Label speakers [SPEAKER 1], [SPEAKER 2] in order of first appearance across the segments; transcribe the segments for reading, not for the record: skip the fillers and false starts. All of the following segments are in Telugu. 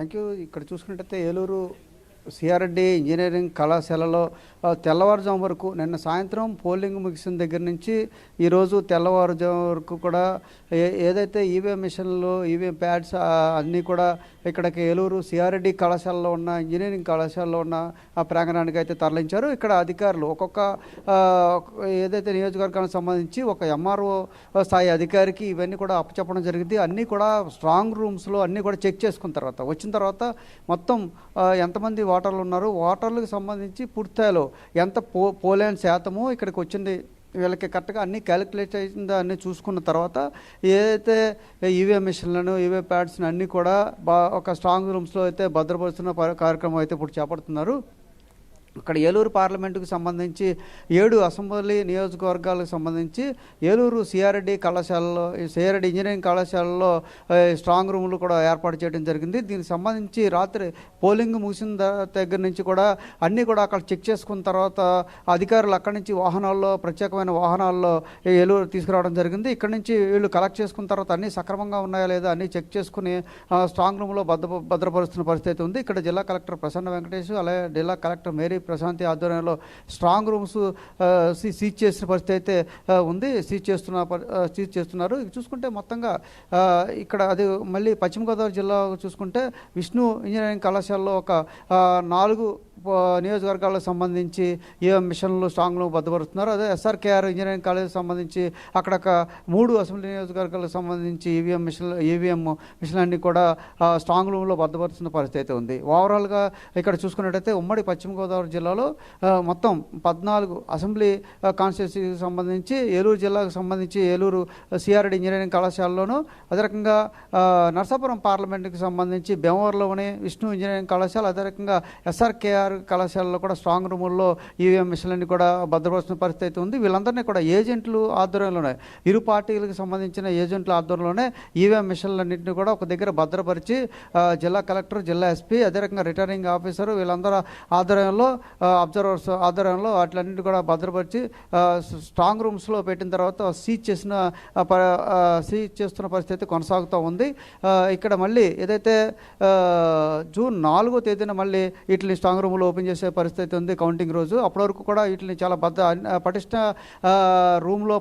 [SPEAKER 1] Thank you. ఇక్కడ చూసుకున్నట్టయితే ఏలూరు సిఆర్డి ఇంజనీరింగ్ కళాశాలలో తెల్లవారుజాము వరకు నిన్న సాయంత్రం పోలింగ్ ముగిసిన దగ్గర నుంచి ఈరోజు తెల్లవారుజాము వరకు కూడా ఏదైతే ఈవీఎం మిషన్లు ఈవీఎం ప్యాడ్స్ అన్నీ కూడా ఇక్కడికి ఏలూరు సిఆర్డి కళాశాలలో ఉన్న ఇంజనీరింగ్ కళాశాలలో ఉన్న ఆ ప్రాంగణానికి అయితే తరలించారు. ఇక్కడ అధికారులు ఒక్కొక్క ఏదైతే నియోజకవర్గానికి సంబంధించి ఒక ఎంఆర్ఓ స్థాయి అధికారికి ఇవన్నీ కూడా అప్పచెప్పడం జరిగింది. అన్నీ కూడా స్ట్రాంగ్ రూమ్స్లో అన్నీ కూడా చెక్ చేసుకున్న తర్వాత వచ్చిన తర్వాత మొత్తం ఎంతమంది ఓటర్లు ఉన్నారు, ఓటర్లకు సంబంధించి పూర్తిస్థాయిలో ఎంత పోలేని శాతము ఇక్కడికి వచ్చింది వీళ్ళకి కరెక్ట్గా అన్నీ క్యాలిక్యులేట్ అయిందా అన్నీ చూసుకున్న తర్వాత ఏదైతే ఈవీఎం మిషన్లను ఈవీఎం ప్యాడ్స్ని అన్నీ కూడా ఒక స్ట్రాంగ్ రూమ్స్లో అయితే భద్రపరుస్తున్న కార్యక్రమం అయితే ఇప్పుడు చేపడుతున్నారు. ఇక్కడ ఏలూరు పార్లమెంటుకు సంబంధించి 7 అసెంబ్లీ నియోజకవర్గాలకు సంబంధించి ఏలూరు సిఆర్డి కళాశాలలో సిఆర్డి ఇంజనీరింగ్ కళాశాలలో స్ట్రాంగ్ రూములు కూడా ఏర్పాటు చేయడం జరిగింది. దీనికి సంబంధించి రాత్రి పోలింగ్ ముగిసిన దగ్గర నుంచి కూడా అన్నీ కూడా అక్కడ చెక్ చేసుకున్న తర్వాత అధికారులు అక్కడి నుంచి వాహనాల్లో ప్రత్యేకమైన వాహనాల్లో ఏలూరు తీసుకురావడం జరిగింది. ఇక్కడ నుంచి వీళ్ళు కలెక్ట్ చేసుకున్న తర్వాత అన్నీ సక్రమంగా ఉన్నాయా లేదా అన్నీ చెక్ చేసుకుని స్ట్రాంగ్ రూమ్లో భద్రపరుస్తున్న పరిస్థితి ఉంది. ఇక్కడ జిల్లా కలెక్టర్ ప్రసన్న వెంకటేష్ అలాగే జిల్లా కలెక్టర్ మేరీ ప్రశాంతి ఆధ్వర్యంలో స్ట్రాంగ్ రూమ్స్ సీజ్ చేసిన పరిస్థితి అయితే ఉంది. సీజ్ చేస్తున్నారు. చూసుకుంటే మొత్తంగా ఇక్కడ అది మళ్ళీ పశ్చిమ గోదావరి జిల్లా చూసుకుంటే విష్ణు ఇంజనీరింగ్ కళాశాలలో ఒక 4 నియోజకవర్గాలకు సంబంధించి ఈవీఎం మిషన్లు స్ట్రాంగ్లు భద్రపరుస్తున్నారు. అదే ఎస్ఆర్కేఆర్ ఇంజనీరింగ్ కాలేజీకి సంబంధించి అక్కడ 3 అసెంబ్లీ నియోజకవర్గాలకు సంబంధించి ఈవీఎం మిషన్లు అన్నీ కూడా స్ట్రాంగ్ రూమ్లో భద్రపరుస్తున్న పరిస్థితి ఉంది. ఓవరాల్గా ఇక్కడ చూసుకున్నట్టయితే ఉమ్మడి పశ్చిమ గోదావరి జిల్లాలో మొత్తం 14 అసెంబ్లీ కాన్స్టిట్యూన్సీకి సంబంధించి ఏలూరు జిల్లాకు సంబంధించి ఏలూరు సిఆర్డి ఇంజనీరింగ్ కళాశాలలోను అదే రకంగా నర్సాపురం పార్లమెంటుకి సంబంధించి భీమవరంలోని విష్ణు ఇంజనీరింగ్ కళాశాల అదే రకంగా ఎస్ఆర్కేఆర్ కళాశాలలో కూడా స్ట్రాంగ్ రూముల్లో ఈవీఎం మిషన్లన్నీ కూడా భద్రపరుస్తున్న పరిస్థితి ఉంది. వీళ్ళందరినీ కూడా ఏజెంట్లు ఆధ్వర్యంలోనే ఇరు పార్టీలకు సంబంధించిన ఏజెంట్ల ఆధ్వర్యంలోనే ఈవీఎం మిషన్లన్నింటినీ కూడా ఒక దగ్గర భద్రపరిచి జిల్లా కలెక్టర్ జిల్లా ఎస్పీ అదే రకంగా రిటర్నింగ్ ఆఫీసరు వీళ్ళందరూ ఆధ్వర్యంలో అబ్జర్వర్స్ ఆధ్వర్యంలో వాటిలన్నింటినీ కూడా భద్రపరిచి స్ట్రాంగ్ రూమ్స్లో పెట్టిన తర్వాత సీజ్ చేస్తున్న పరిస్థితి కొనసాగుతూ ఉంది. ఇక్కడ మళ్ళీ ఏదైతే జూన్ 4వ తేదీన మళ్ళీ వీటిని స్ట్రాంగ్ రూమ్లో ఓపెన్ చేసే పరిస్థితి ఉంది కౌంటింగ్ రోజు. అప్పటి వరకు కూడా వీటిని చాలా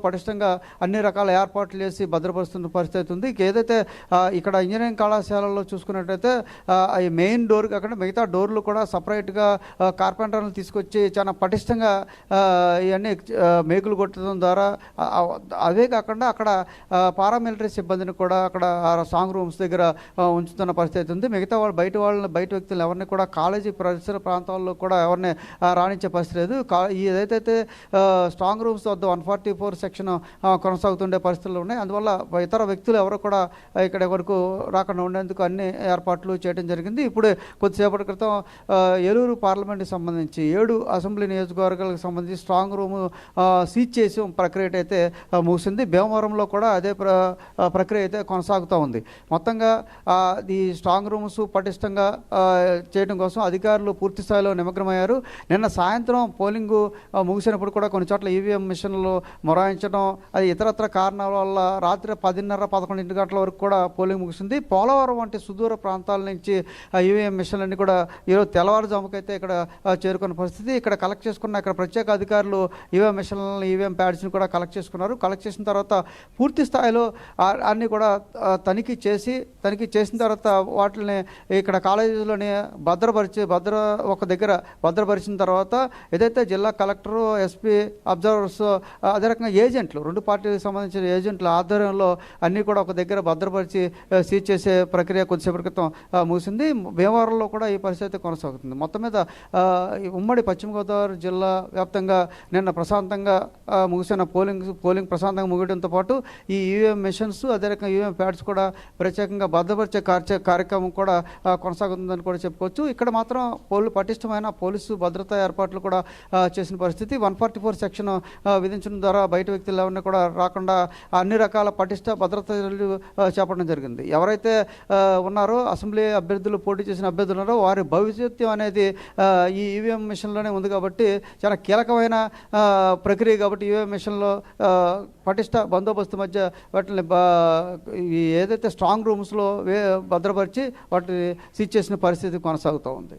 [SPEAKER 1] పటిష్టంగా అన్ని రకాల ఏర్పాట్లు చేసి భద్రపరుస్తున్న పరిస్థితి ఉంది. ఏదైతే ఇక్కడ ఇంజనీరింగ్ కళాశాలలో చూసుకున్నట్టయితే ఈ మెయిన్ డోర్ కాకుండా మిగతా డోర్లు కూడా సపరేట్గా కార్పెంటర్లు తీసుకొచ్చి చాలా పటిష్టంగా ఇవన్నీ మేకులు కొట్టడం ద్వారా అవే కాకుండా అక్కడ పారామిలిటరీ సిబ్బందిని కూడా అక్కడ స్ట్రాంగ్ రూమ్స్ దగ్గర ఉంచుతున్న పరిస్థితి ఉంది. మిగతా వాళ్ళు బయట వ్యక్తులు ఎవరిని కూడా కాలేజీ పరిసర ప్రాంతాల్లో కూడా ఎవరిని రాణించే పరిస్థితి లేదు. ఏదైతే స్ట్రాంగ్ రూమ్స్ వద్ద 144 సెక్షన్ కొనసాగుతుండే పరిస్థితులు ఉన్నాయి. అందువల్ల ఇతర వ్యక్తులు ఎవరు కూడా ఇక్కడ వరకు రాకుండా ఉండేందుకు అన్ని ఏర్పాట్లు చేయడం జరిగింది. ఇప్పుడే కొద్దిసేపటి క్రితం ఏలూరు పార్లమెంట్కి సంబంధించి 7 అసెంబ్లీ నియోజకవర్గాలకు సంబంధించి స్ట్రాంగ్ రూమ్ సీజ్ చేసి ప్రక్రియ అయితే ముగిసింది. భీమవరంలో కూడా అదే ప్రక్రియ అయితే కొనసాగుతూ ఉంది. మొత్తంగా ఈ స్ట్రాంగ్ రూమ్స్ పటిష్టంగా చేయడం కోసం అధికారులు పూర్తి స్థాయిలో నిమగ్నమయ్యారు. నిన్న సాయంత్రం పోలింగ్ ముగిసినప్పుడు కూడా కొన్ని చోట్ల ఈవీఎం మిషన్లు మొరాయించడం అది ఇతరత్ర కారణాల వల్ల రాత్రి 10:30-11 గంటల వరకు కూడా పోలింగ్ ముగిసింది. పోలవరం వంటి సుదూర ప్రాంతాల నుంచి ఈవీఎం మిషన్లన్నీ కూడా ఈరోజు తెల్లవారుజాముకైతే ఇక్కడ చేరుకున్న పరిస్థితి. ఇక్కడ కలెక్ట్ చేసుకున్న ఇక్కడ ప్రత్యేక అధికారులు ఈవీఎం మిషన్లను ఈవీఎం ప్యాడ్స్ని కూడా కలెక్ట్ చేసుకున్నారు. కలెక్ట్ చేసిన తర్వాత పూర్తి స్థాయిలో అన్నీ కూడా తనిఖీ చేసిన తర్వాత వాటిని ఇక్కడ కాలేజీలోనే ఒక దగ్గర భద్రపరిచిన తర్వాత ఏదైతే జిల్లా కలెక్టరు ఎస్పీ అబ్జర్వర్స్ అదే రకంగా ఏజెంట్లు 2 పార్టీలకు సంబంధించిన ఏజెంట్ల ఆధ్వర్యంలో అన్నీ కూడా ఒక దగ్గర భద్రపరిచి సీజ్ చేసే ప్రక్రియ కొద్దిసేపటి క్రితం ముగిసింది. భీమవరంలో కూడా ఈ పరిస్థితి కొనసాగుతుంది. మొత్తం మీద ఉమ్మడి పశ్చిమ గోదావరి జిల్లా వ్యాప్తంగా నిన్న ప్రశాంతంగా ముగిసిన పోలింగ్ ప్రశాంతంగా ముగియడంతో పాటు ఈ ఈవీఎం మిషన్స్ అదే రకంగా ఈవీఎం ప్యాడ్స్ కూడా ప్రత్యేకంగా భద్రపరిచే కార్యక్రమం కూడా కొనసాగుతుందని కూడా చెప్పుకోవచ్చు. ఇక్కడ మాత్రం పోలీసు పటిష్టమైన పోలీసు భద్రతా ఏర్పాట్లు కూడా చేసిన పరిస్థితి. 144 సెక్షన్ విధించడం ద్వారా బయట వ్యక్తులు ఎవరిని కూడా రాకుండా అన్ని రకాల పటిష్ట భద్రతా చర్యలు చేపట్టడం జరిగింది. ఎవరైతే ఉన్నారో అసెంబ్లీ అభ్యర్థులు పోటీ చేసిన అభ్యర్థులు ఉన్నారో వారి భవిష్యత్తు అనేది ఈ ఈవీఎం మిషన్లోనే ఉంది కాబట్టి చాలా కీలకమైన ప్రక్రియ కాబట్టి ఈవీఎం మిషన్లో పటిష్ట బందోబస్తు మధ్య వాటిని ఏదైతే స్ట్రాంగ్ రూమ్స్లో భద్రపరిచి వాటిని సీజ్ చేసిన పరిస్థితి కొనసాగుతూ ఉంది.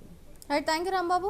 [SPEAKER 2] Right, thank you Rambabu.